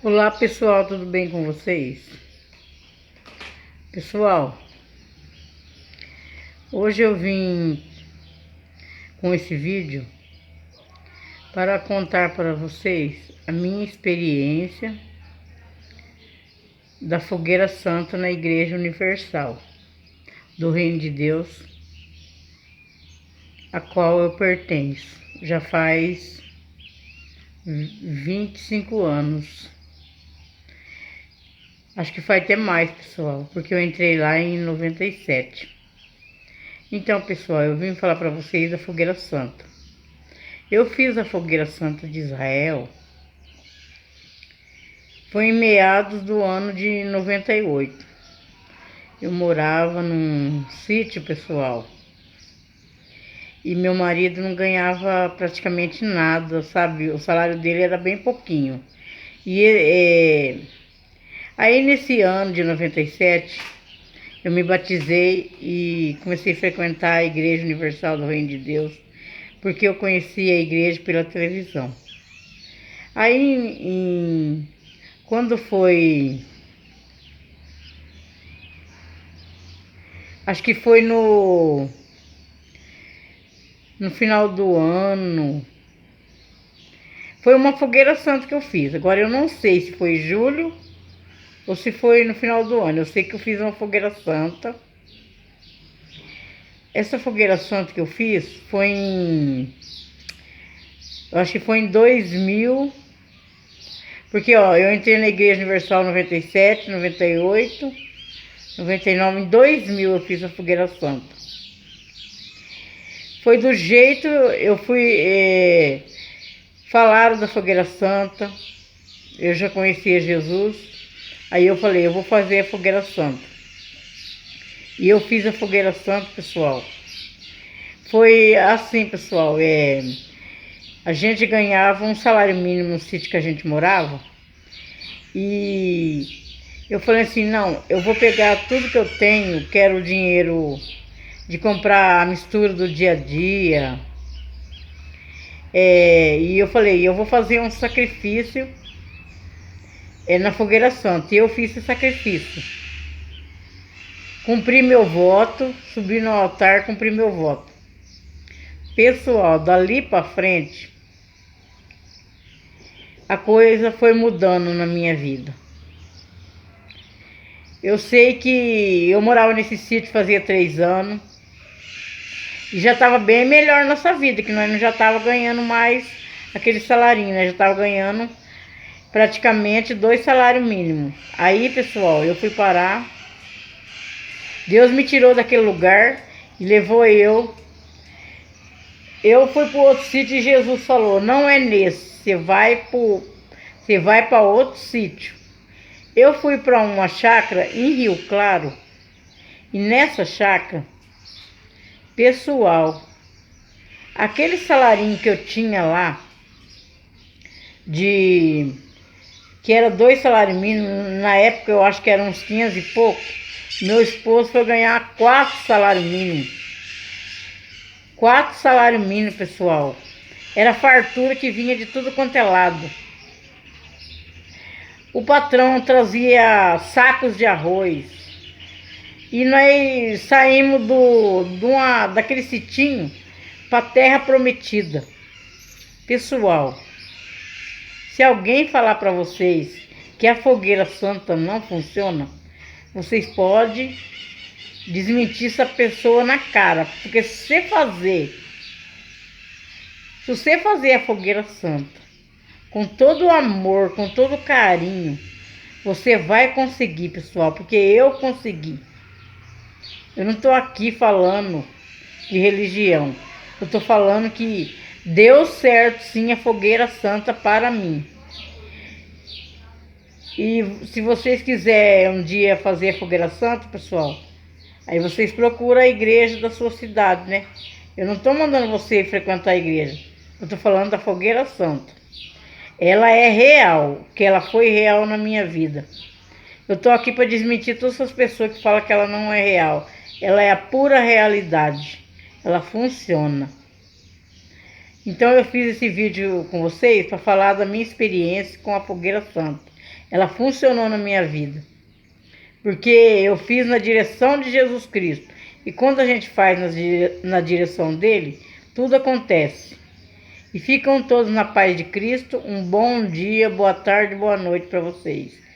Olá pessoal, tudo bem com vocês? Pessoal, hoje eu vim com esse vídeo para contar para vocês a minha experiência da Fogueira Santa na Igreja Universal do Reino de Deus, a qual eu pertenço. Já faz 25 anos. Acho que faz até mais, pessoal, porque eu entrei lá em 97. Então, pessoal, eu vim falar para vocês da Fogueira Santa. Eu fiz a Fogueira Santa de Israel, foi em meados do ano de 98. Eu morava num sítio, pessoal, e meu marido não ganhava praticamente nada, sabe? O salário dele era bem pouquinho. Aí nesse ano de 97, eu me batizei e comecei a frequentar a Igreja Universal do Reino de Deus, porque eu conhecia a igreja pela televisão. Aí, quando foi, acho que foi no final do ano, foi uma fogueira santa que eu fiz. Agora eu não sei se foi julho ou se foi no final do ano. Eu sei que eu fiz uma fogueira santa. Essa fogueira santa que eu fiz foi eu acho que foi em 2000, porque ó, eu entrei na Igreja Universal em 97, 98, 99, em 2000 eu fiz a fogueira santa. Foi do jeito, eu fui, falaram da Fogueira Santa, eu já conhecia Jesus, aí eu falei, eu vou fazer a Fogueira Santa. E eu fiz a Fogueira Santa, pessoal. Foi assim, pessoal, a gente ganhava um salário mínimo no sítio que a gente morava, e eu falei assim, não, eu vou pegar tudo que eu tenho, quero o dinheiro de comprar a mistura do dia a dia. E eu falei, eu vou fazer um sacrifício na Fogueira Santa. E eu fiz esse sacrifício. Cumpri meu voto, subi no altar, cumpri meu voto. Pessoal, dali pra frente, a coisa foi mudando na minha vida. Eu sei que eu morava nesse sítio fazia 3 anos. E já estava bem melhor nossa vida, que nós não já estava ganhando mais aquele salarinho, né? Já estava ganhando praticamente 2 salários mínimos. Aí, pessoal, eu fui parar. Deus me tirou daquele lugar e levou eu. Eu fui para outro sítio e Jesus falou, não é nesse, você vai para outro sítio. Eu fui para uma chácara em Rio Claro. E nessa chácara, pessoal, aquele salarinho que eu tinha lá, que era 2 salários mínimos, na época eu acho que eram uns 500 e pouco, meu esposo foi ganhar 4 salários mínimos. 4 salários mínimos, pessoal. Era fartura que vinha de tudo quanto é lado. O patrão trazia sacos de arroz. E nós saímos daquele sitinho para a terra prometida. Pessoal, se alguém falar para vocês que a Fogueira Santa não funciona, vocês podem desmentir essa pessoa na cara. Porque se você fazer a Fogueira Santa com todo o amor, com todo o carinho, você vai conseguir, pessoal, porque eu consegui. Eu não estou aqui falando de religião. Eu estou falando que deu certo sim a Fogueira Santa para mim. E se vocês quiserem um dia fazer a Fogueira Santa, pessoal, aí vocês procuram a igreja da sua cidade, né? Eu não estou mandando você frequentar a igreja. Eu estou falando da Fogueira Santa. Ela é real, que ela foi real na minha vida. Eu estou aqui para desmentir todas essas pessoas que falam que ela não é real. Ela é a pura realidade. Ela funciona. Então eu fiz esse vídeo com vocês para falar da minha experiência com a Fogueira Santa. ela funcionou na minha vida. Porque eu fiz na direção de Jesus Cristo. E quando a gente faz na direção dele, tudo acontece. E ficam todos na paz de Cristo. Um bom dia, boa tarde, boa noite para vocês.